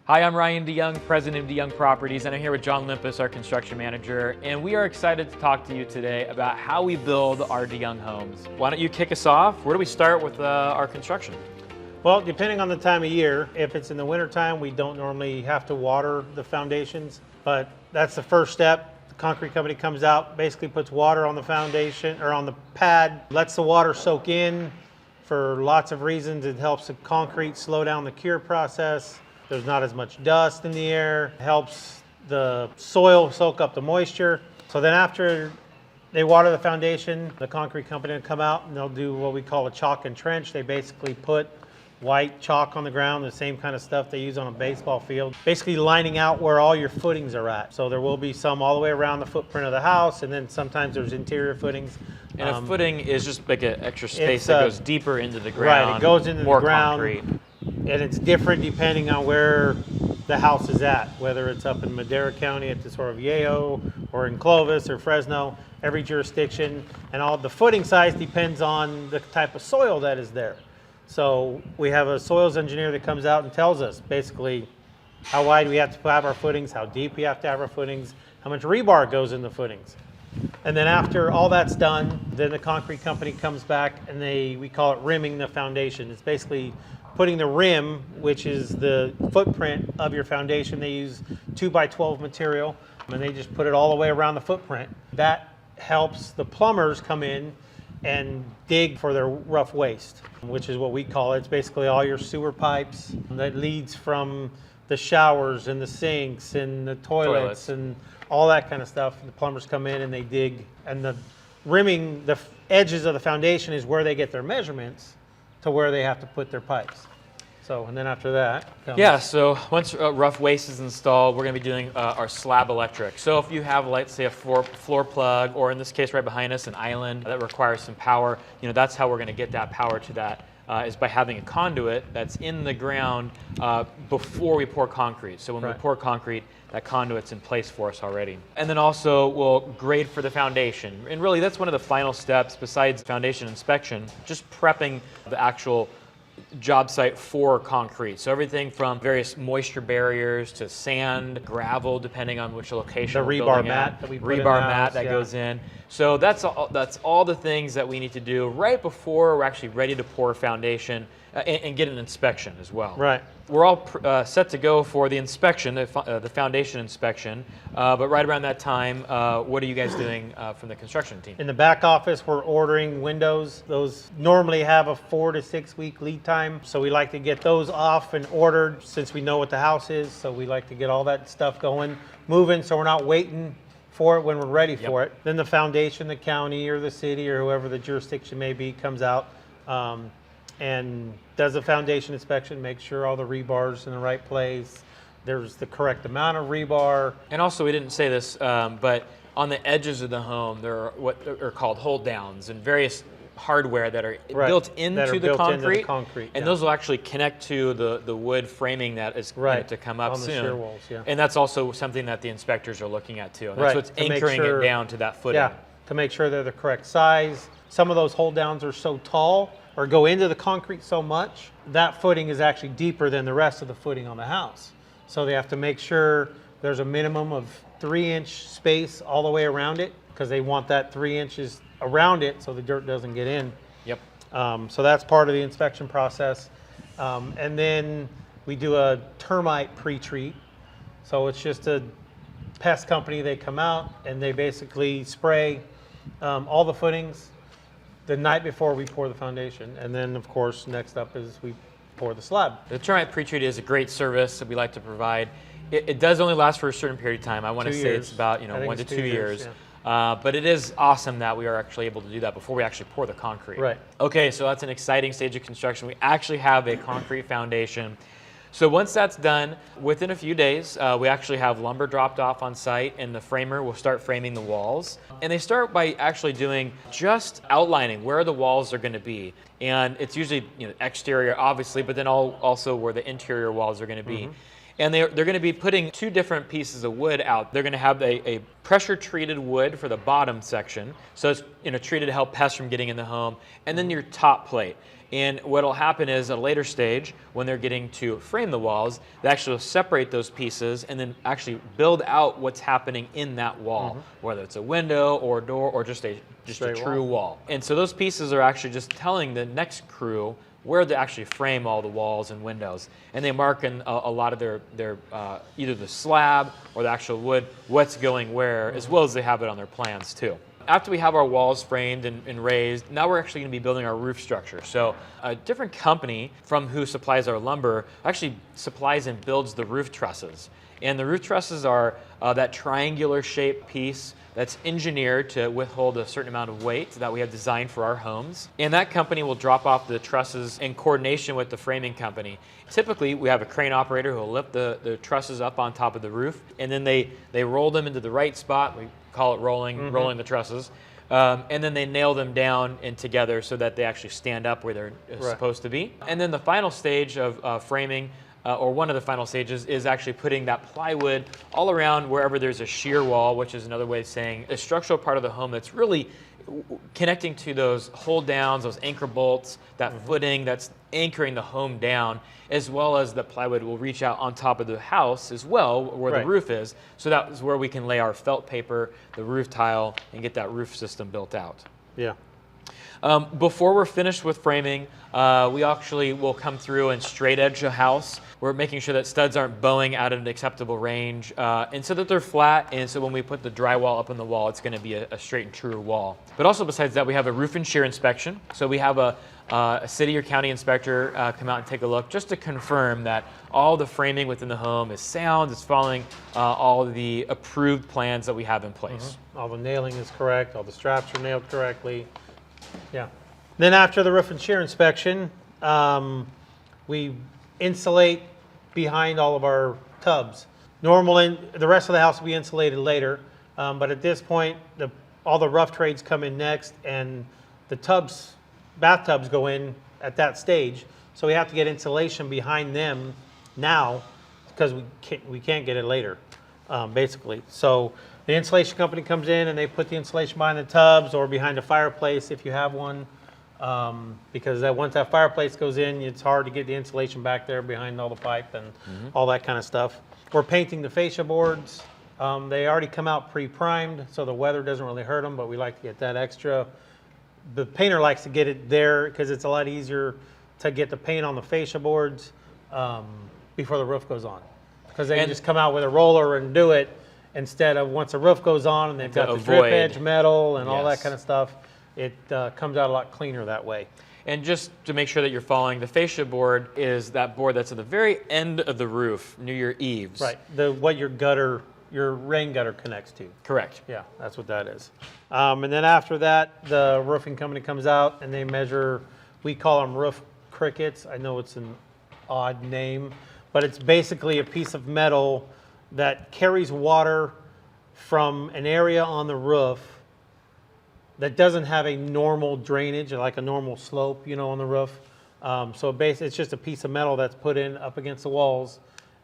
Hi, I'm Ryan DeYoung, president of DeYoung Properties, and I'm here with John Limpus, our construction manager, and we are excited to talk to you today about how we build our DeYoung homes. Why don't you kick us off? Where do we start with our construction? Well, depending on the time of year, if it's in the wintertime, we don't normally have to water the foundations, but that's the first step. The concrete company comes out, basically puts water on the foundation or on the pad, lets the water soak in for lots of reasons. It helps the concrete slow down the cure process. There's not as much dust in the air, helps the soil soak up the moisture. So then after they water the foundation, the concrete company will come out and they'll do what we call a chalk and trench. They basically put white chalk on the ground, the same kind of stuff they use on a baseball field, basically lining out where all your footings are at. So there will be some all the way around the footprint of the house, and then sometimes there's interior footings. And a footing is just like an extra space that goes deeper into the ground. Right, it goes into more the ground. Concrete. And it's different depending on where the house is at, whether it's up in Madera County at the sort of Yeo, or in Clovis or Fresno, every jurisdiction. And all the footing size depends on the type of soil that is there. So we have a soils engineer that comes out and tells us basically how wide we have to have our footings, how deep we have to have our footings, how much rebar goes in the footings. And then after all that's done, then the concrete company comes back and we call it rimming the foundation. It's basically putting the rim, which is the footprint of your foundation. They use 2x12 material, and they just put it all the way around the footprint. That helps the plumbers come in and dig for their rough waste, which is what we call it. It's basically all your sewer pipes that leads from the showers and the sinks and the toilets and all that kind of stuff. The plumbers come in and they dig, and the rimming, the edges of the foundation is where they get their measurements to where they have to put their pipes. So, and then after that Yeah, so once rough waste is installed, we're going to be doing our slab electric. So if you have, let's say, a floor plug, or in this case right behind us, an island that requires some power, that's how we're going to get that power to that, is by having a conduit that's in the ground before we pour concrete. So when we pour concrete, that conduit's in place for us already. And then also we'll grade for the foundation. And really that's one of the final steps besides foundation inspection, just prepping the actual job site for concrete. So everything from various moisture barriers to sand, gravel, depending on which location. The rebar mat that we put in the house, goes in. So that's all the things that we need to do right before we're actually ready to pour foundation and get an inspection as well. Right. We're all set to go for the inspection, the foundation inspection, but right around that time, what are you guys doing from the construction team? In the back office, we're ordering windows. Those normally have a 4 to 6 week lead time, so we like to get those off and ordered since we know what the house is. So we like to get all that stuff going, moving, so we're not waiting for it when we're ready for it. Then the foundation, the county or the city or whoever the jurisdiction may be, comes out and does a foundation inspection, make sure all the rebar's in the right place, there's the correct amount of rebar. And also, we didn't say this, but on the edges of the home, there are what are called hold downs and various hardware that are built into the concrete, and those will actually connect to the wood framing that is to come up on soon. The shear walls, and that's also something that the inspectors are looking at too. And that's what's anchoring it down to that footing. Yeah, to make sure they're the correct size. Some of those hold downs are so tall or go into the concrete so much, that footing is actually deeper than the rest of the footing on the house. So they have to make sure there's a minimum of 3-inch space all the way around it, because they want that 3 inches around it so the dirt doesn't get in. Yep. So that's part of the inspection process. And then we do a termite pre-treat. So it's just a pest company, they come out and they basically spray all the footings the night before we pour the foundation. And then of course, next up is we pour the slab. The termite pre-treat is a great service that we like to provide. It does only last for a certain period of time. I want to say it's about 1 to 2 years. But it is awesome that we are actually able to do that before we actually pour the concrete. Right. Okay, so that's an exciting stage of construction. We actually have a concrete foundation. So once that's done, within a few days, we actually have lumber dropped off on site, and the framer will start framing the walls. And they start by actually doing just outlining where the walls are going to be. And it's usually exterior, obviously, but then also where the interior walls are going to be. And they're going to be putting 2 different pieces of wood out. They're going to have a pressure treated wood for the bottom section, so it's treated to help pests from getting in the home, and then your top plate. And what'll happen is at a later stage, when they're getting to frame the walls, they actually will separate those pieces and then actually build out what's happening in that wall, whether it's a window or a door or just a true wall. And so those pieces are actually just telling the next crew where to actually frame all the walls and windows. And they mark in a lot of their either the slab or the actual wood, what's going where, as well as they have it on their plans too. After we have our walls framed and raised, now we're actually going to be building our roof structure. So a different company from who supplies our lumber actually supplies and builds the roof trusses. And the roof trusses are that triangular shaped piece that's engineered to withhold a certain amount of weight that we have designed for our homes. And that company will drop off the trusses in coordination with the framing company. Typically, we have a crane operator who will lift the trusses up on top of the roof, and then they roll them into the right spot. We call it rolling the trusses. And then they nail them down and together so that they actually stand up where they're supposed to be. And then the final stage of framing, or one of the final stages, is actually putting that plywood all around wherever there's a shear wall, which is another way of saying a structural part of the home that's really connecting to those hold downs, those anchor bolts, that footing that's anchoring the home down, as well as the plywood will reach out on top of the house as well, where the roof is. So that is where we can lay our felt paper, the roof tile, and get that roof system built out. Yeah. Before we're finished with framing, we actually will come through and straight edge the house. We're making sure that studs aren't bowing out of an acceptable range, and so that they're flat, and so when we put the drywall up on the wall, it's going to be a straight and true wall. But also besides that, we have a roof and shear inspection. So we have a city or county inspector come out and take a look just to confirm that all the framing within the home is sound, it's following all the approved plans that we have in place. All the nailing is correct, all the straps are nailed correctly. Yeah. Then after the roof and shear inspection, we insulate behind all of our tubs. Normally, the rest of the house will be insulated later, but at this point, all the rough trades come in next, and the bathtubs go in at that stage. So we have to get insulation behind them now because we can't get it later, basically. So the insulation company comes in and they put the insulation behind the tubs or behind a fireplace if you have one, because once that fireplace goes in, it's hard to get the insulation back there behind all the pipe and all that kind of stuff. We're painting the fascia boards. They already come out pre-primed, so the weather doesn't really hurt them, but we like to get that extra. The painter likes to get it there because it's a lot easier to get the paint on the fascia boards before the roof goes on, because they can just come out with a roller and do it, instead of once the roof goes on and they've got the drip edge metal and all that kind of stuff. It comes out a lot cleaner that way. And just to make sure that you're following, the fascia board is that board that's at the very end of the roof near your eaves. Right, what your rain gutter connects to. Correct. Yeah, that's what that is. And then after that, the roofing company comes out and they measure, we call them roof crickets. I know it's an odd name, but it's basically a piece of metal that carries water from an area on the roof that doesn't have a normal drainage, like a normal slope, on the roof. So basically, it's just a piece of metal that's put in up against the walls,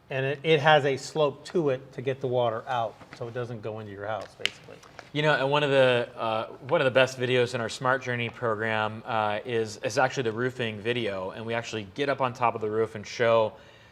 and it has a slope to it to get the water out, so it doesn't go into your house, basically. And one of the best videos in our Smart Journey program is actually the roofing video, and we actually get up on top of the roof and show,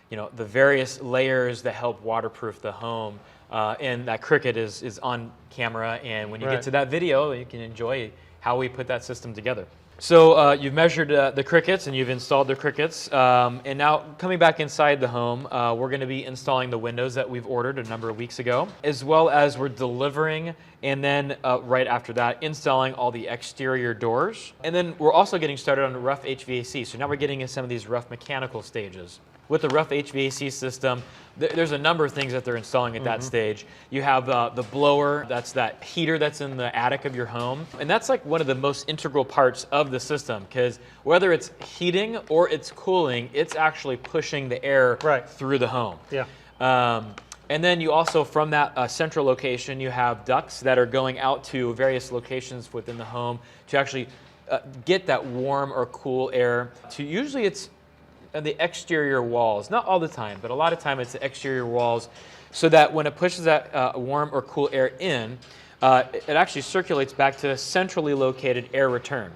the various layers that help waterproof the home. And that cricket is on camera, and when you get to that video, you can enjoy how we put that system together. So you've measured the crickets and you've installed the crickets, and now coming back inside the home, we're going to be installing the windows that we've ordered a number of weeks ago, as well as we're delivering, and then right after that, installing all the exterior doors. And then we're also getting started on rough HVAC, so now we're getting into some of these rough mechanical stages. With the rough HVAC system, there's a number of things that they're installing at that stage. You have the blower, that's that heater that's in the attic of your home. And that's like one of the most integral parts of the system, because whether it's heating or it's cooling, it's actually pushing the air through the home. Yeah. And then you also, from that central location, you have ducts that are going out to various locations within the home to actually get that warm or cool air. Usually it's the exterior walls. Not all the time, but a lot of time it's the exterior walls, so that when it pushes that warm or cool air in, it actually circulates back to a centrally located air return.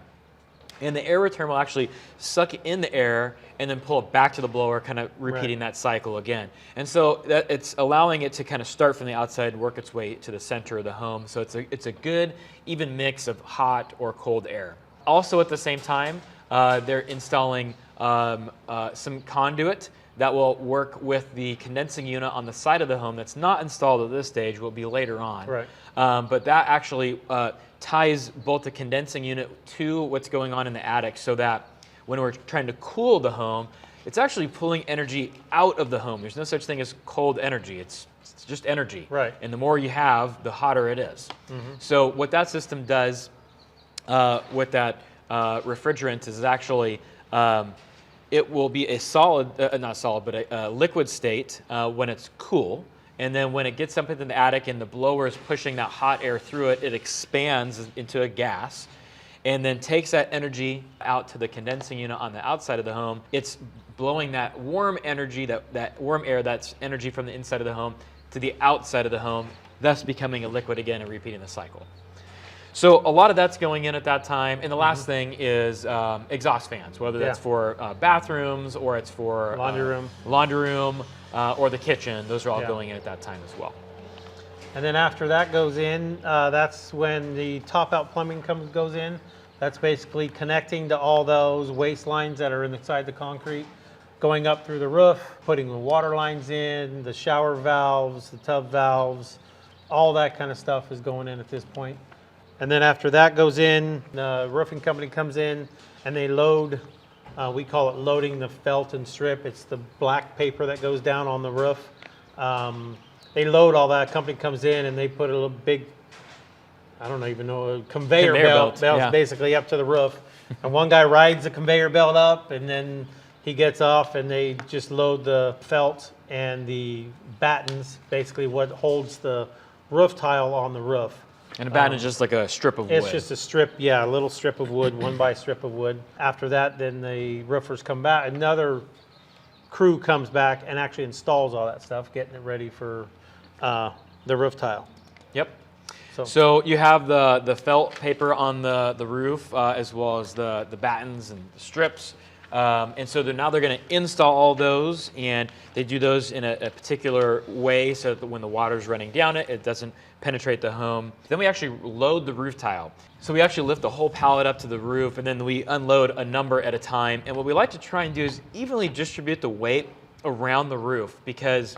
And the air return will actually suck in the air and then pull it back to the blower, kind of repeating that cycle again. And so it's allowing it to kind of start from the outside and work its way to the center of the home. So it's a good, even mix of hot or cold air. Also at the same time, they're installing some conduit that will work with the condensing unit on the side of the home that's not installed at this stage, will be later on. Right. But that actually ties both the condensing unit to what's going on in the attic, so that when we're trying to cool the home, it's actually pulling energy out of the home. There's no such thing as cold energy. It's just energy. Right. And the more you have, the hotter it is. So what that system does with that refrigerant is actually it will be a solid, not solid, but a liquid state when it's cool. And then when it gets up into the attic and the blower is pushing that hot air through it, it expands into a gas and then takes that energy out to the condensing unit on the outside of the home. It's blowing that warm energy, that warm air, that's energy from the inside of the home, to the outside of the home, thus becoming a liquid again and repeating the cycle. So a lot of that's going in at that time. And the last thing is exhaust fans, whether that's for bathrooms or it's for laundry room, or the kitchen. Those are all going in at that time as well. And then after that goes in, that's when the top out plumbing goes in. That's basically connecting to all those waste lines that are inside the concrete, going up through the roof, putting the water lines in, the shower valves, the tub valves, all that kind of stuff is going in at this point. And then after that goes in, the roofing company comes in and they load, we call it loading the felt and strip. It's the black paper that goes down on the roof. They load all that. Company comes in and they put a little big, I don't even know, a conveyor belt basically up to the roof. And one guy rides the conveyor belt up and then he gets off and they just load the felt and the battens, basically what holds the roof tile on the roof. And a batten is just like a strip of wood. It's just a strip, a little strip of wood, 1x strip of wood. After that, then the roofers come back. Another crew comes back and actually installs all that stuff, getting it ready for the roof tile. Yep. So you have the felt paper on the roof, as well as the battens and the strips. And so now they're going to install all those, and they do those in a particular way so that when the water's running down it, it doesn't penetrate the home. Then we actually load the roof tile. So we actually lift the whole pallet up to the roof, and then we unload a number at a time. And what we like to try and do is evenly distribute the weight around the roof, because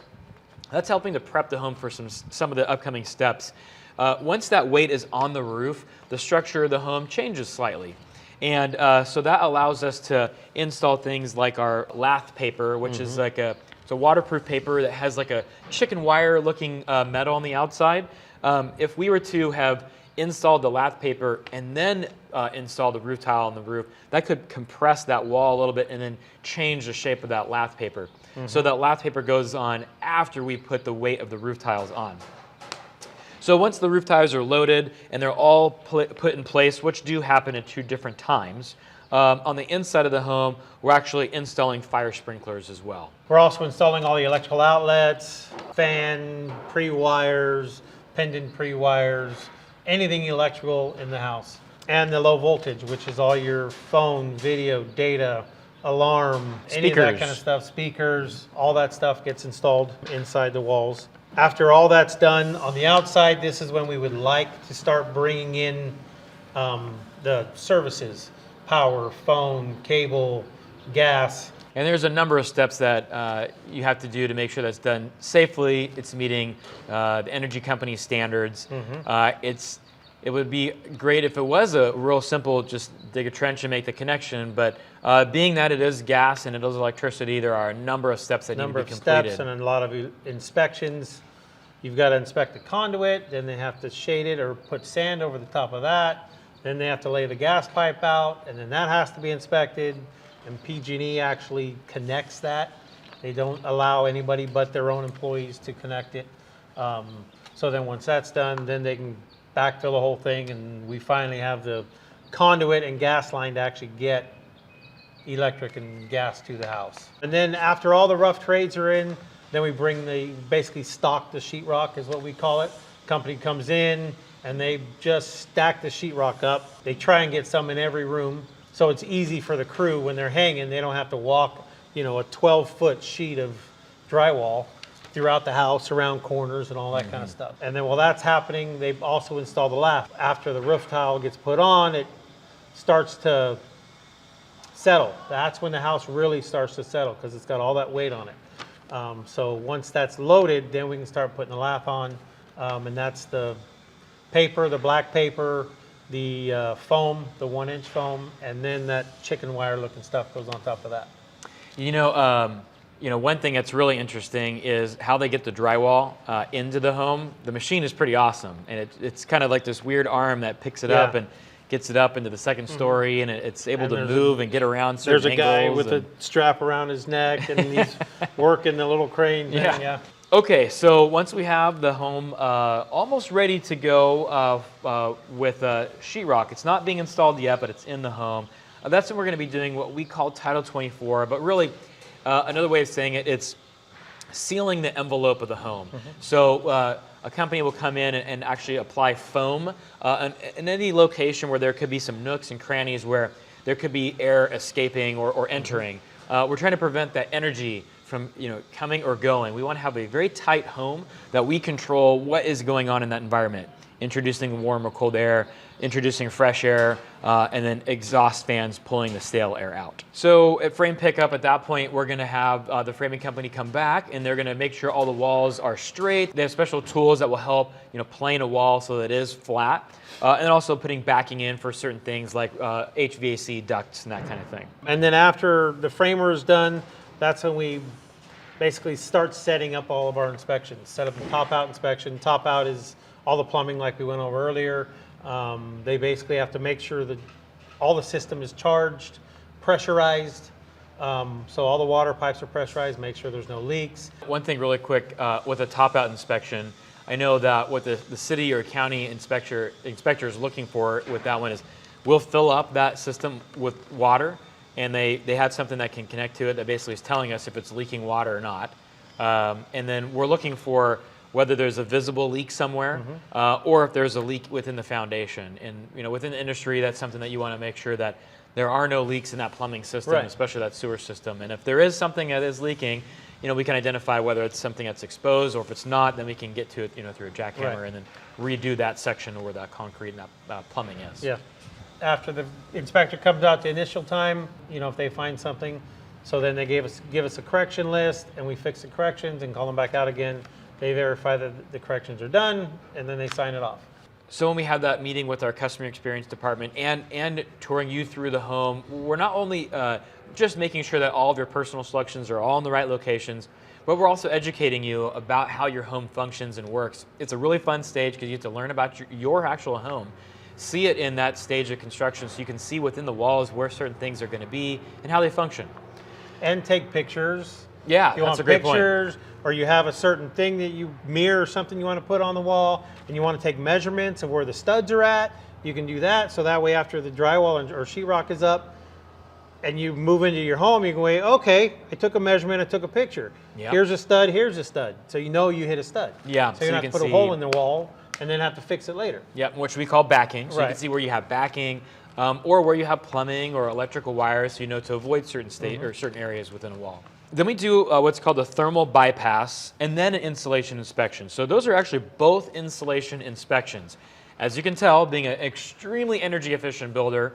that's helping to prep the home for some of the upcoming steps. Once that weight is on the roof, the structure of the home changes slightly. And so that allows us to install things like our lath paper, which is like it's a waterproof paper that has like a chicken wire looking metal on the outside. If we were to have installed the lath paper and then installed the roof tile on the roof, that could compress that wall a little bit and then change the shape of that lath paper. So that lath paper goes on after we put the weight of the roof tiles on. So once the roof tiles are loaded and they're all put in place, which do happen at 2 different times, on the inside of the home, we're actually installing fire sprinklers as well. We're also installing all the electrical outlets, fan pre-wires, pendant pre-wires, anything electrical in the house. And the low voltage, which is all your phone, video, data, alarm, any of that kind of stuff, speakers, all that stuff gets installed inside the walls. After all that's done on the outside, this is when we would like to start bringing in the services, power, phone, cable, gas. And there's a number of steps that you have to do to make sure that's done safely. It's meeting the energy company standards. It would be great if it was a real simple, just dig a trench and make the connection. But being that it is gas and it is electricity, there are a number of steps that need to be completed. Number of steps and a lot of inspections. You've got to inspect the conduit, then they have to shade it or put sand over the top of that. Then they have to lay the gas pipe out, and then that has to be inspected. And PG&E actually connects that. They don't allow anybody but their own employees to connect it. So then once that's done, then they can backfill the whole thing, and we finally have the conduit and gas line to actually get electric and gas to the house. And then after all the rough trades are in, then we bring basically stock the sheetrock is what we call it. Company comes in and they just stack the sheetrock up. They try and get some in every room. So it's easy for the crew when they're hanging, they don't have to walk, a 12-foot sheet of drywall throughout the house, around corners and all that kind of stuff. And then while that's happening, they also install the lath. After the roof tile gets put on, it starts to settle. That's when the house really starts to settle because it's got all that weight on it. So once that's loaded, then we can start putting the lath on. And that's the paper, the black paper, the foam, the 1-inch foam, and then that chicken wire looking stuff goes on top of that. One thing that's really interesting is how they get the drywall into the home. The machine is pretty awesome, and it's kind of like this weird arm that picks it up and gets it up into the second story, and it's able to move and get around certain angles. There's a guy with a strap around his neck, and he's working the little crane thing. Yeah. Okay, so once we have the home almost ready to go with sheetrock, it's not being installed yet, but it's in the home. That's when we're going to be doing what we call Title 24, but really another way of saying it, it's sealing the envelope of the home. So a company will come in and actually apply foam in any location where there could be some nooks and crannies where there could be air escaping or entering. We're trying to prevent that energy from coming or going. We want to have a very tight home that we control what is going on in that environment. Introducing warm or cold air, introducing fresh air, and then exhaust fans pulling the stale air out. So at frame pickup, at that point, we're going to have the framing company come back, and they're going to make sure all the walls are straight. They have special tools that will help plane a wall so that it is flat, and also putting backing in for certain things like HVAC ducts and that kind of thing. And then after the framer is done, that's when we basically start setting up all of our inspections. Set up a top-out inspection. Top-out is all the plumbing like we went over earlier. They basically have to make sure that all the system is charged, pressurized, so all the water pipes are pressurized, make sure there's no leaks. One thing really quick, with a top-out inspection, I know that what the city or county inspector is looking for with that one is we'll fill up that system with water, and they have something that can connect to it that basically is telling us if it's leaking water or not. And then we're looking for whether there's a visible leak somewhere, or if there's a leak within the foundation. And within the industry, that's something that you want to make sure that there are no leaks in that plumbing system, especially that sewer system. And if there is something that is leaking, we can identify whether it's something that's exposed, or if it's not, then we can get to it, through a jackhammer and then redo that section where that concrete and that plumbing is. Yeah. After the inspector comes out the initial time, if they find something, so then they give us a correction list, and we fix the corrections and call them back out again. They verify that the corrections are done, and then they sign it off. So when we have that meeting with our customer experience department and touring you through the home, we're not only just making sure that all of your personal selections are all in the right locations, but we're also educating you about how your home functions and works. It's a really fun stage because you get to learn about your actual home, see it in that stage of construction so you can see within the walls where certain things are going to be and how they function. And take pictures. Yeah, if you that's want a great pictures, point. Or you have a certain thing that you mirror or something you want to put on the wall, and you want to take measurements of where the studs are at, you can do that. So that way after the drywall or sheetrock is up, and you move into your home, you can go, okay, I took a measurement, I took a picture. Yep. Here's a stud, here's a stud. So you hit a stud. Yeah, so you don't have to put a hole in the wall and then have to fix it later. Yep, which we call backing. So you can see where you have backing, or where you have plumbing or electrical wires, so to avoid certain or certain areas within a wall. Then we do what's called a thermal bypass, and then an insulation inspection. So those are actually both insulation inspections. As you can tell, being an extremely energy efficient builder,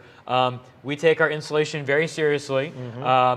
we take our insulation very seriously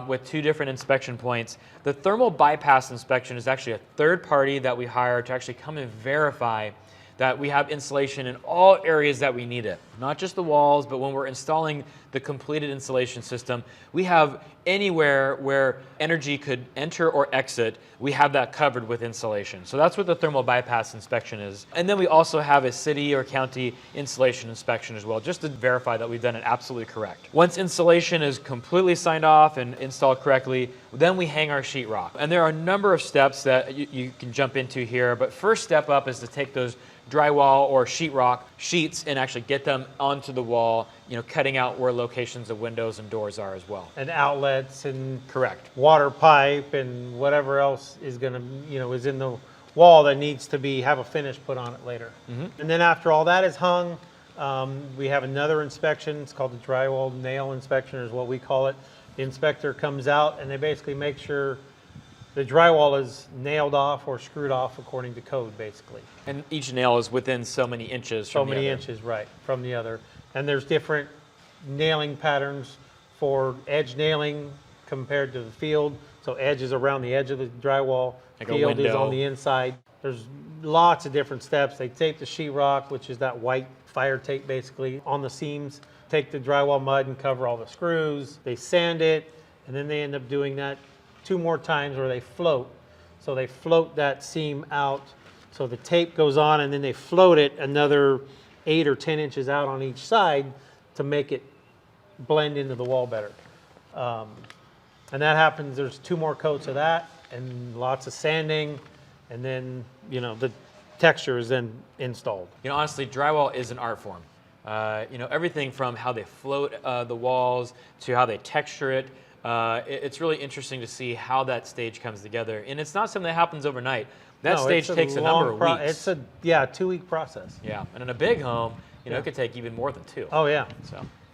with 2 different inspection points. The thermal bypass inspection is actually a third party that we hire to actually come and verify that we have insulation in all areas that we need it. Not just the walls, but when we're installing the completed insulation system, we have anywhere where energy could enter or exit, we have that covered with insulation. So that's what the thermal bypass inspection is. And then we also have a city or county insulation inspection as well, just to verify that we've done it absolutely correct. Once insulation is completely signed off and installed correctly, Then we hang our sheetrock. And there are a number of steps that you can jump into here, but first step up is to take those drywall or sheetrock sheets and actually get them onto the wall, cutting out where locations of windows and doors are as well. And outlets and Correct. water pipe and whatever else is going to, is in the wall that needs to have a finish put on it later. And then after all that is hung, we have another inspection. It's called the drywall nail inspection, is what we call it. The inspector comes out and they basically make sure the drywall is nailed off or screwed off according to code, basically. And each nail is within so many inches So from the many other. inches, right, from the other. And there's different nailing patterns for edge nailing compared to the field. So edge is around the edge of the drywall. Like a field is window. on the inside. There's lots of different steps. They tape the sheetrock, which is that white fire tape basically, on the seams. Take the drywall mud and cover all the screws. They sand it, and then they end up doing that 2 more times where they float. So they float that seam out. So the tape goes on, and then they float it another 8 or 10 inches out on each side to make it blend into the wall better. And that happens, there's 2 more coats of that and lots of sanding, and then, the texture is then installed. Honestly, drywall is an art form. Everything from how they float the walls to how they texture it. It's really interesting to see how that stage comes together. And it's not something that happens overnight. That No, stage it's takes a number of weeks. It's a 2-week process. Yeah, and in a big home, Yeah. it could take even more than 2. Oh yeah.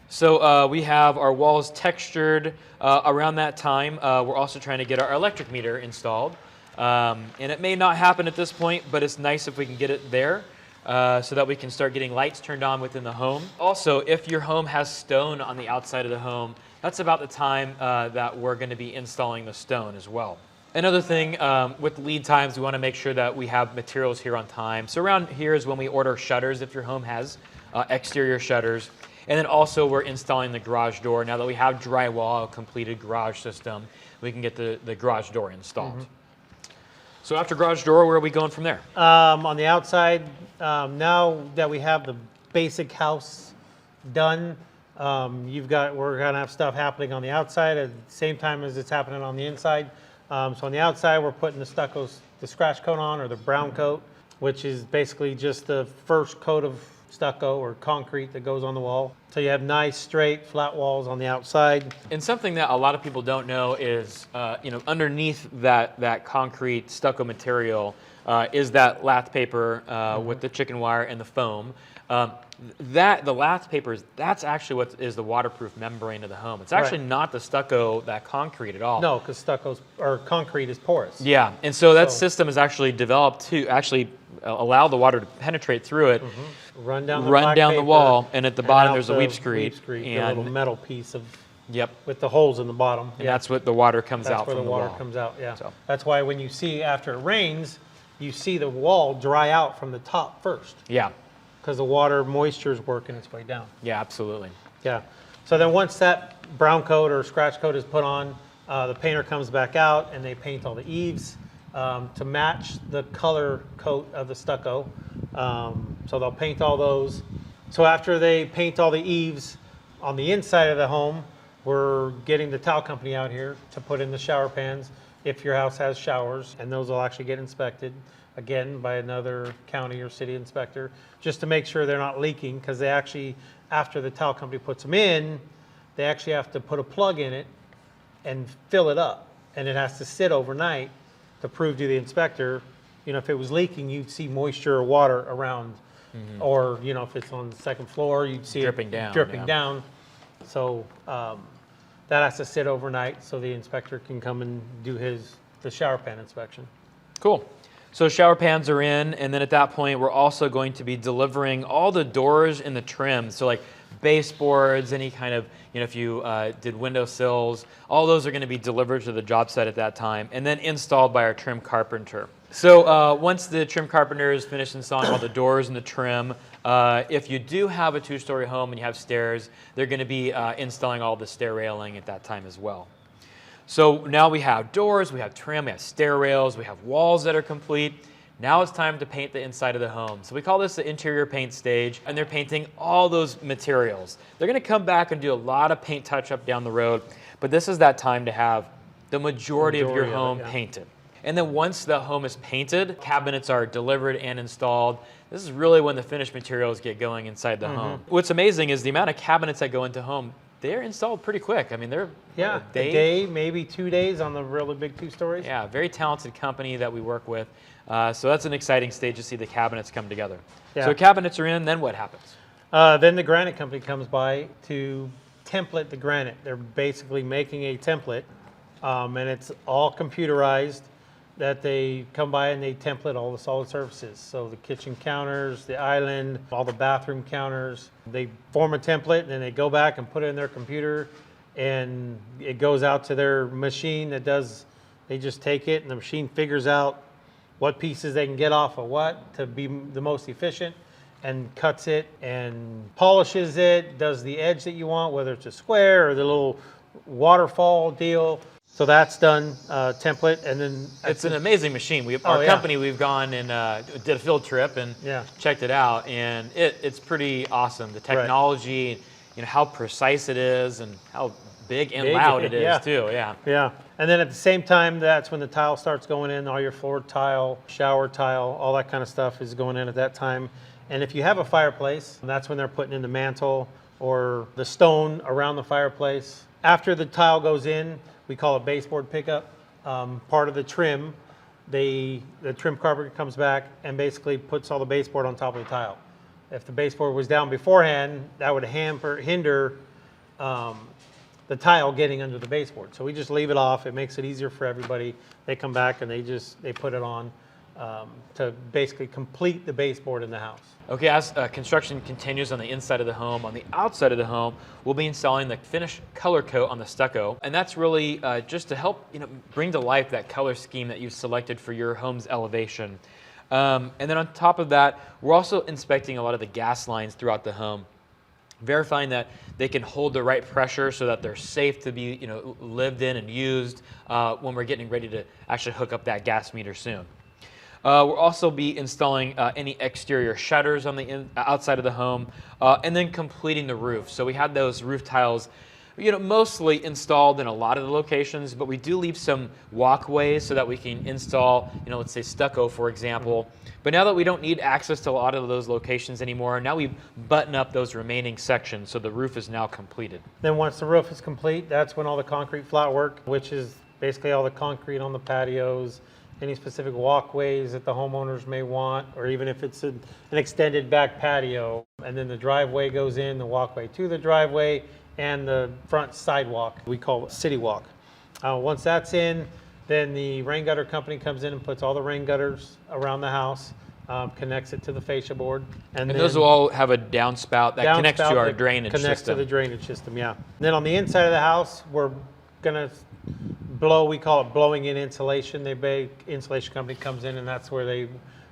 So we have our walls textured around that time. We're also trying to get our electric meter installed. And it may not happen at this point, but it's nice if we can get it there so that we can start getting lights turned on within the home. Also, if your home has stone on the outside of the home, that's about the time that we're going to be installing the stone as well. Another thing, with lead times, we want to make sure that we have materials here on time. So around here is when we order shutters if your home has exterior shutters. And then also we're installing the garage door. Now that we have drywall, a completed garage system, we can get the garage door installed. So after garage door, where are we going from there? On the outside, now that we have the basic house done, we're gonna have stuff happening on the outside at the same time as it's happening on the inside. So on the outside, we're putting the scratch coat on, or the brown coat, which is basically just the first coat of stucco or concrete that goes on the wall. So you have nice, straight, flat walls on the outside. And something that a lot of people don't know is, underneath that concrete stucco material is that lath paper with the chicken wire and the foam. The lath paper, that's actually what is the waterproof membrane of the home. It's actually not the stucco, that concrete at all. No, because concrete is porous. Yeah, and so that system is actually developed to actually allow the water to penetrate through it, Run down the the wall, and at the bottom out there's a the weep screed. the little metal piece Yep, with the holes in the bottom. and that's what the water comes That's out where from the water wall. comes out, yeah. So. That's why when you see after it rains, you see the wall dry out from the top first, Yeah, because the water moisture is working its way down. yeah, absolutely. Yeah. So then once that brown coat or scratch coat is put on, the painter comes back out and they paint all the eaves to match the color coat of the stucco. So they'll paint all those. So after they paint all the eaves on the inside of the home, we're getting the tile company out here to put in the shower pans if your house has showers, and those will actually get inspected again by another county or city inspector, just to make sure they're not leaking, because they actually, after the tile company puts them in, they actually have to put a plug in it and fill it up, and it has to sit overnight to prove to the inspector, if it was leaking, you'd see moisture or water around, or if it's on the second floor, you'd see Dripping it down, dripping yeah. down. So that has to sit overnight so the inspector can come and do the shower pan inspection. Cool. So shower pans are in, and then at that point, we're also going to be delivering all the doors and the trim. So like baseboards, any kind of, if you did window sills, all those are going to be delivered to the job site at that time, and then installed by our trim carpenter. So once the trim carpenter is finished installing all the doors and the trim, if you do have a 2-story home and you have stairs, they're going to be installing all the stair railing at that time as well. So now we have doors, we have trim, we have stair rails, we have walls that are complete. Now it's time to paint the inside of the home. So we call this the interior paint stage, and they're painting all those materials. They're going to come back and do a lot of paint touch-up down the road, but this is that time to have the majority of your Majority of it, home yeah. painted. And then once the home is painted, cabinets are delivered and installed. This is really when the finished materials get going inside the home. What's amazing is the amount of cabinets that go into home, they're installed pretty quick. I mean, they're Yeah, a day. a day, maybe 2 days on the really big 2 stories. Yeah, very talented company that we work with. So that's an exciting stage to see the cabinets come together. Yeah. So cabinets are in, then what happens? Then the granite company comes by to template the granite. They're basically making a template, and it's all computerized. That they come by and they template all the solid surfaces. So the kitchen counters, the island, all the bathroom counters. They form a template and then they go back and put it in their computer, and it goes out to their machine that does. They just take it and the machine figures out what pieces they can get off of what to be the most efficient, and cuts it and polishes it, does the edge that you want, whether it's a square or the little waterfall deal. So that's done, template, and then It's an amazing machine. Oh, Our yeah. company, we've gone and did a field trip and Yeah. checked it out, and it's pretty awesome. The technology, how precise it is, and how big and Big, loud it is yeah. too. Yeah. Yeah, and then at the same time, that's when the tile starts going in, all your floor tile, shower tile, all that kind of stuff is going in at that time. And if you have a fireplace, that's when they're putting in the mantle or the stone around the fireplace. After the tile goes in, we call it baseboard pickup. Part of the trim, the trim carpenter comes back and basically puts all the baseboard on top of the tile. If the baseboard was down beforehand, that would hinder the tile getting under the baseboard. So we just leave it off. It makes it easier for everybody. They come back and they put it on to basically complete the baseboard in the house. Okay, as construction continues on the inside of the home, on the outside of the home, we'll be installing the finished color coat on the stucco. And that's really just to help bring to life that color scheme that you've selected for your home's elevation. And then on top of that, we're also inspecting a lot of the gas lines throughout the home, verifying that they can hold the right pressure so that they're safe to be lived in and used when we're getting ready to actually hook up that gas meter soon. We'll also be installing any exterior shutters on the outside of the home, and then completing the roof. So we had those roof tiles, mostly installed in a lot of the locations, but we do leave some walkways so that we can install, let's say stucco, for example. But now that we don't need access to a lot of those locations anymore, now we button up those remaining sections, so the roof is now completed. Then once the roof is complete, that's when all the concrete flat work, which is basically all the concrete on the patios, any specific walkways that the homeowners may want, or even if it's an extended back patio. And then the driveway goes in, the walkway to the driveway, and the front sidewalk. We call it city walk. Once that's in, then the rain gutter company comes in and puts all the rain gutters around the house, connects it to the fascia board. And those will all have a downspout that connects to our drainage connects system. to the drainage system, yeah. And then on the inside of the house, we're gonna blow, we call it blowing in insulation. Insulation company comes in, and that's where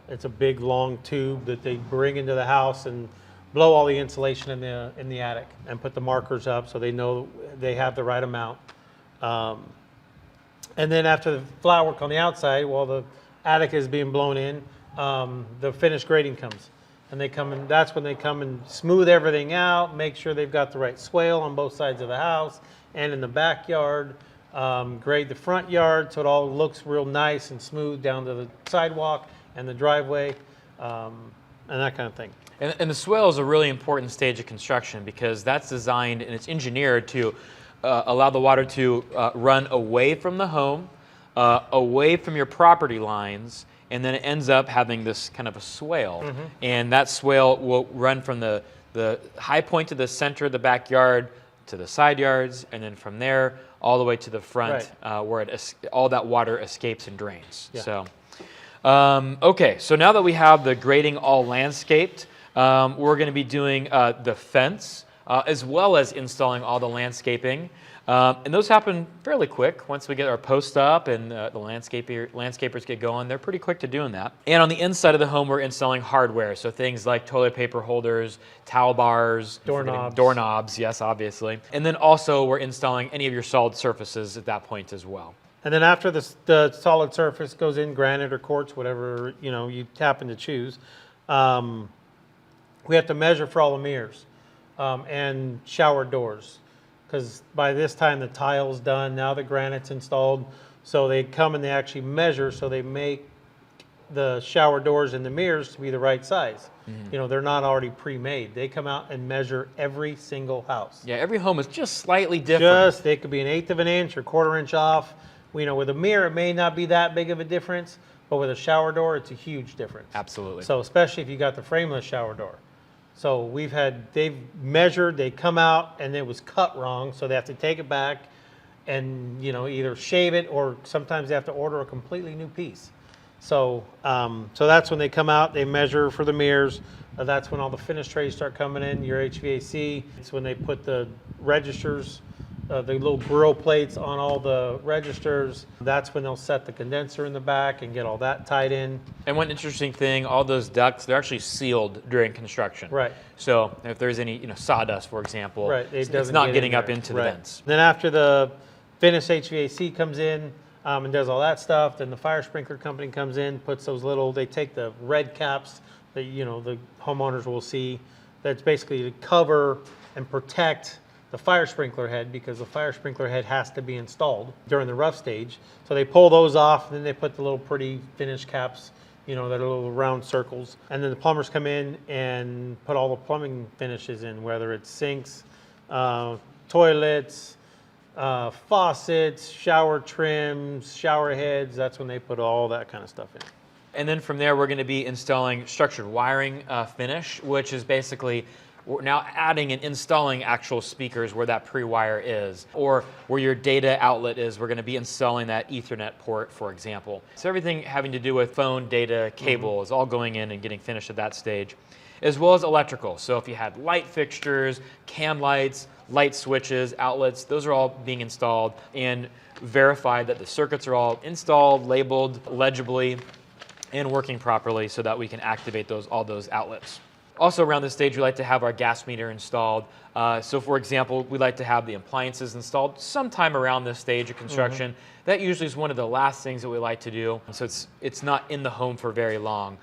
it's a big long tube that they bring into the house and blow all the insulation in the attic and put the markers up so they know they have the right amount. And then after the flat work on the outside, while the attic is being blown in, the finished grading comes. And that's when they come and smooth everything out, make sure they've got the right swale on both sides of the house and in the backyard, grade the front yard so it all looks real nice and smooth down to the sidewalk and the driveway, and that kind of thing. And the swale is a really important stage of construction because that's designed and it's engineered to allow the water to run away from the home, away from your property lines, and then it ends up having this kind of a swale. Mm-hmm. And that swale will run from the high point to the center of the backyard to the side yards, and then from there all the way to the front, where all that water escapes and drains. Yeah. So, okay, so now that we have the grading all landscaped, we're going to be doing the fence, as well as installing all the landscaping. And those happen fairly quick once we get our post up and the landscapers get going. They're pretty quick to doing that. And on the inside of the home, we're installing hardware. So things like toilet paper holders, towel bars, doorknobs, yes, obviously. And then also we're installing any of your solid surfaces at that point as well. And then after the solid surface goes in, granite or quartz, whatever you happen to choose, we have to measure for all the mirrors and shower doors. because by this time the tile's done, now the granite's installed. So they come and they actually measure, so they make the shower doors and the mirrors to be the right size. You know, they're not already pre-made. They come out and measure every single house. Yeah, every home is just slightly different. They could be an eighth of an inch or quarter inch off. You know, with a mirror, it may not be that big of a difference, but with a shower door, it's a huge difference. Absolutely. So especially if you got the frameless shower door. So they've measured, they come out and it was cut wrong, so they have to take it back and, you know, either shave it or sometimes they have to order a completely new piece. So, so that's when they come out, they measure for the mirrors. That's when all the finish trays start coming in, your HVAC. It's when they put the registers, the little grill plates on all the registers. That's when they'll set the condenser in the back and get all that tied in. And one interesting thing, all those ducts, they're actually sealed during construction. Right. So if there's any, you know, sawdust, for example, Right, it's doesn't not get getting in up there. into the Right. vents. Then after the finished HVAC comes in and does all that stuff, then the fire sprinkler company comes in, puts those little, they take the red caps that, you know, the homeowners will see. That's basically to cover and protect the fire sprinkler head, because the fire sprinkler head has to be installed during the rough stage. So they pull those off, and then they put the little pretty finish caps, you know, that are little round circles. And then the plumbers come in and put all the plumbing finishes in, whether it's sinks, toilets, faucets, shower trims, shower heads. That's when they put all that kind of stuff in. And then from there, we're going to be installing structured wiring finish, which is basically we're now adding and installing actual speakers where that pre-wire is, or where your data outlet is. We're going to be installing that Ethernet port, for example. So everything having to do with phone, data, cable is all going in and getting finished at that stage, as well as electrical. So if you had light fixtures, can lights, light switches, outlets, those are all being installed and verified that the circuits are all installed, labeled legibly, and working properly so that we can activate all those outlets. Also around this stage, we like to have our gas meter installed. So for example, we like to have the appliances installed sometime around this stage of construction. That usually is one of the last things that we like to do. So it's not in the home for very long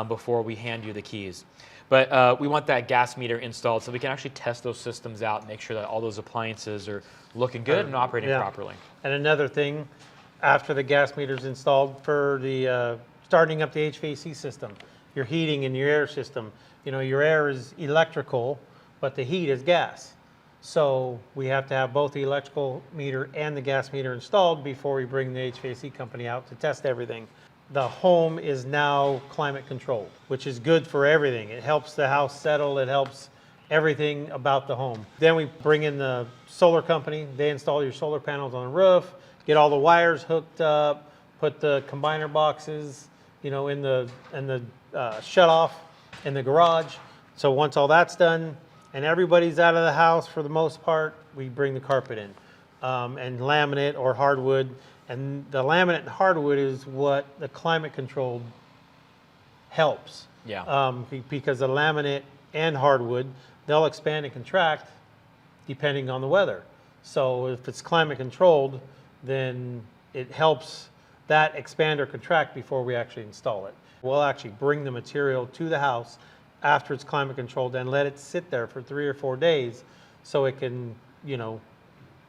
before we hand you the keys. But we want that gas meter installed so we can actually test those systems out and make sure that all those appliances are looking good and operating properly. And another thing, after the gas meter's installed, for the starting up the HVAC system, your heating and your air system. You know, your air is electrical, but the heat is gas. So we have to have both the electrical meter and the gas meter installed before we bring the HVAC company out to test everything. The home is now climate controlled, which is good for everything. It helps the house settle. It helps everything about the home. Then we bring in the solar company. They install your solar panels on the roof, get all the wires hooked up, put the combiner boxes, you know, in the shut off in the garage. So once all that's done and everybody's out of the house for the most part, we bring the carpet in and laminate or hardwood. And the laminate and hardwood is what the climate controlled helps. Yeah. Because the laminate and hardwood, they'll expand and contract depending on the weather. So if it's climate controlled, then it helps that expand or contract before we actually install it. We'll actually bring the material to the house after it's climate controlled and let it sit there for 3 or 4 days so it can, you know,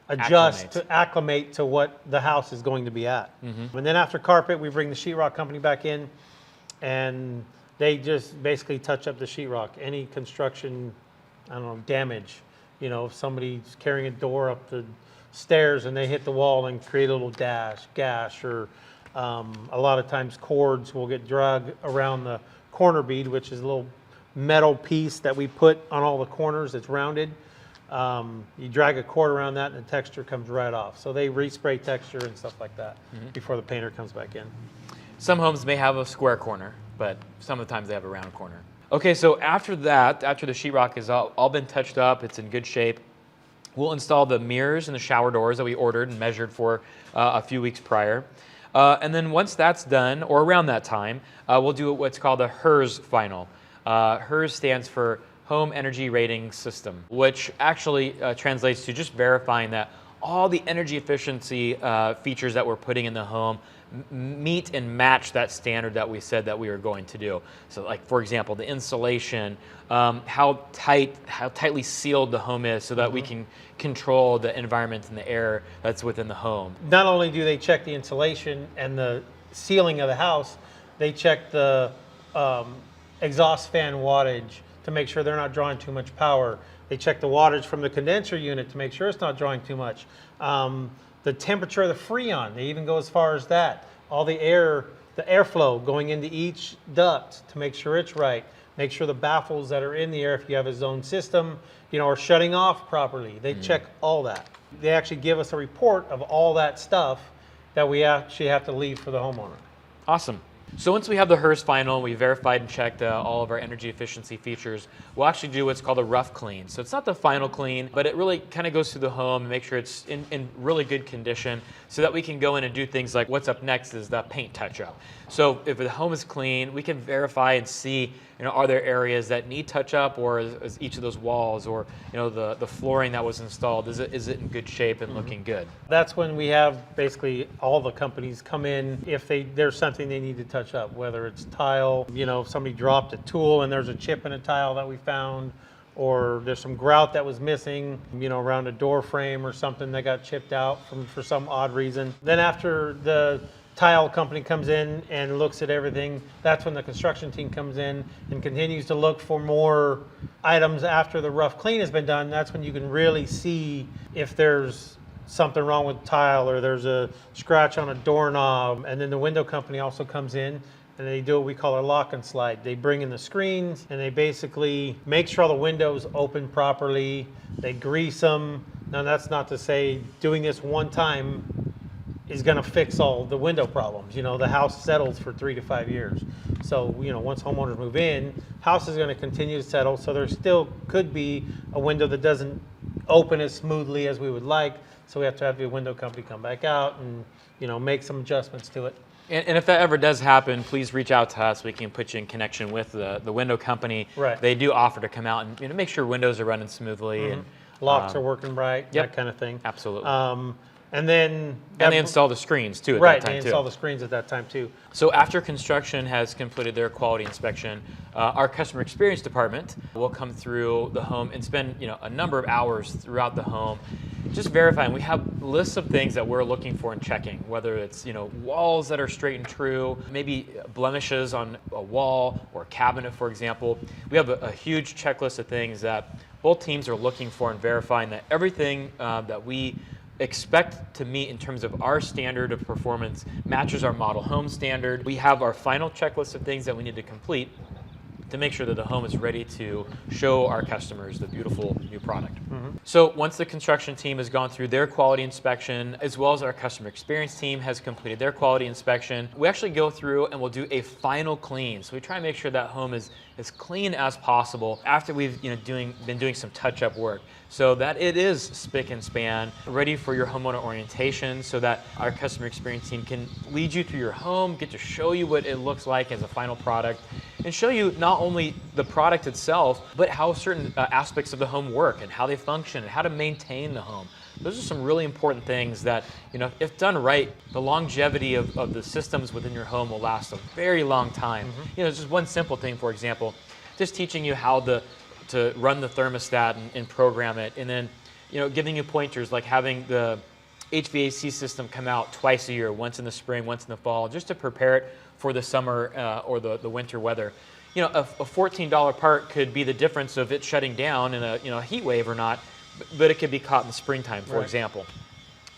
acclimate to what the house is going to be at. And then after carpet, we bring the sheetrock company back in and they just basically touch up the sheetrock. Any construction, I don't know, damage, you know, if somebody's carrying a door up the stairs and they hit the wall and create a little gash, or a lot of times cords will get dragged around the corner bead, which is a little metal piece that we put on all the corners. It's rounded. You drag a cord around that and the texture comes right off. So they respray texture and stuff like that before the painter comes back in. Some homes may have a square corner, but some of the times they have a round corner. Okay, so after that, after the sheetrock is all been touched up, it's in good shape, we'll install the mirrors and the shower doors that we ordered and measured for a few weeks prior. And then once that's done, or around that time, we'll do what's called a HERS final. HERS stands for Home Energy Rating System, which actually translates to just verifying that all the energy efficiency features that we're putting in the home meet and match that standard that we said that we were going to do. So like, for example, the insulation, how tightly sealed the home is so that we can control the environment and the air that's within the home. Not only do they check the insulation and the ceiling of the house, they check the exhaust fan wattage to make sure they're not drawing too much power. They check the wattage from the condenser unit to make sure it's not drawing too much. The temperature of the Freon, they even go as far as that. All the airflow going into each duct to make sure it's right. Make sure the baffles that are in the air, if you have a zone system, are shutting off properly. They check all that. They actually give us a report of all that stuff that we actually have to leave for the homeowner. Awesome. So once we have the HERS final, we verified and checked all of our energy efficiency features, we'll actually do what's called a rough clean. So it's not the final clean, but it really kind of goes through the home and make sure it's in really good condition so that we can go in and do things like what's up next is the paint touch-up. So if the home is clean, we can verify and see, are there areas that need touch-up, or is each of those walls, or the flooring that was installed, is it in good shape and looking good? That's when we have basically all the companies come in if there's something they need to touch up, whether it's tile, if somebody dropped a tool and there's a chip in a tile that we found, or there's some grout that was missing, around a door frame or something that got chipped out for some odd reason. Then after the tile company comes in and looks at everything, that's when the construction team comes in and continues to look for more items after the rough clean has been done. That's when you can really see if there's something wrong with tile or there's a scratch on a doorknob. And then the window company also comes in and they do what we call a lock and slide. They bring in the screens and they basically make sure all the windows open properly. They grease them. Now that's not to say doing this one time is going to fix all the window problems. The house settles for 3 to 5 years. So, once homeowners move in, house is going to continue to settle. So there still could be a window that doesn't open as smoothly as we would like. So we have to have the window company come back out and, make some adjustments to it. And if that ever does happen, please reach out to us. We can put you in connection with the window company. Right. They do offer to come out and make sure windows are running smoothly. And locks are working right, yep, that kind of thing. Absolutely. And then they install the screens too at right, that time they too. install the screens at that time too. So after construction has completed their quality inspection, our customer experience department will come through the home and spend a number of hours throughout the home just verifying. We have lists of things that we're looking for and checking, whether it's walls that are straight and true, maybe blemishes on a wall or a cabinet, for example. We have a huge checklist of things that both teams are looking for and verifying that everything that we expect to meet in terms of our standard of performance matches our model home standard. We have our final checklist of things that we need to complete to make sure that the home is ready to show our customers the beautiful new product. So once the construction team has gone through their quality inspection, as well as our customer experience team has completed their quality inspection, we actually go through and we'll do a final clean. So we try and make sure that home is as clean as possible after we've been doing some touch-up work, so that it is spick and span, ready for your homeowner orientation, so that our customer experience team can lead you through your home, get to show you what it looks like as a final product, and show you not only the product itself, but how certain aspects of the home work and how they function and how to maintain the home. Those are some really important things that, if done right, the longevity of the systems within your home will last a very long time. Just one simple thing, for example, just teaching you how to run the thermostat and program it, and then giving you pointers like having the HVAC system come out twice a year, once in the spring, once in the fall, just to prepare it for the summer or the winter weather. A $14 part could be the difference of it shutting down in a heat wave or not, but it could be caught in the springtime, for example.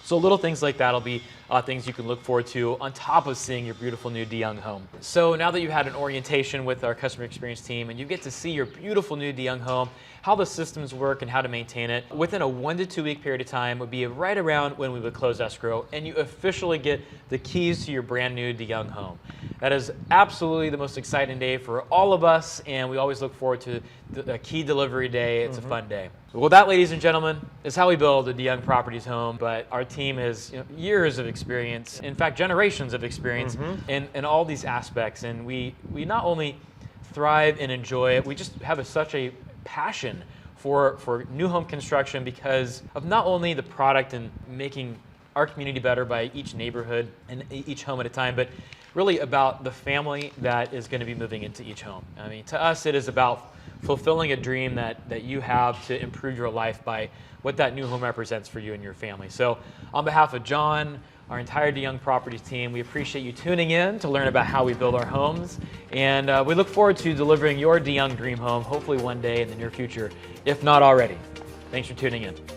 So little things like that will be things you can look forward to on top of seeing your beautiful new DeYoung home. So now that you had an orientation with our customer experience team and you get to see your beautiful new DeYoung home, how the systems work and how to maintain it, within a 1 to 2 week period of time would be right around when we would close escrow and you officially get the keys to your brand new DeYoung home. That is absolutely the most exciting day for all of us, and we always look forward to the key delivery day. It's a fun day. Well, that, ladies and gentlemen, is how we build a DeYoung Properties home. But our team has years of experience, in fact, generations of experience in all these aspects. And we not only thrive and enjoy it, we just have such a passion for new home construction because of not only the product and making our community better by each neighborhood and each home at a time, but really about the family that is going to be moving into each home. I mean, to us, it is about fulfilling a dream that you have to improve your life by what that new home represents for you and your family. So on behalf of John, our entire DeYoung Properties team, we appreciate you tuning in to learn about how we build our homes. And we look forward to delivering your DeYoung dream home, hopefully one day in the near future, if not already. Thanks for tuning in.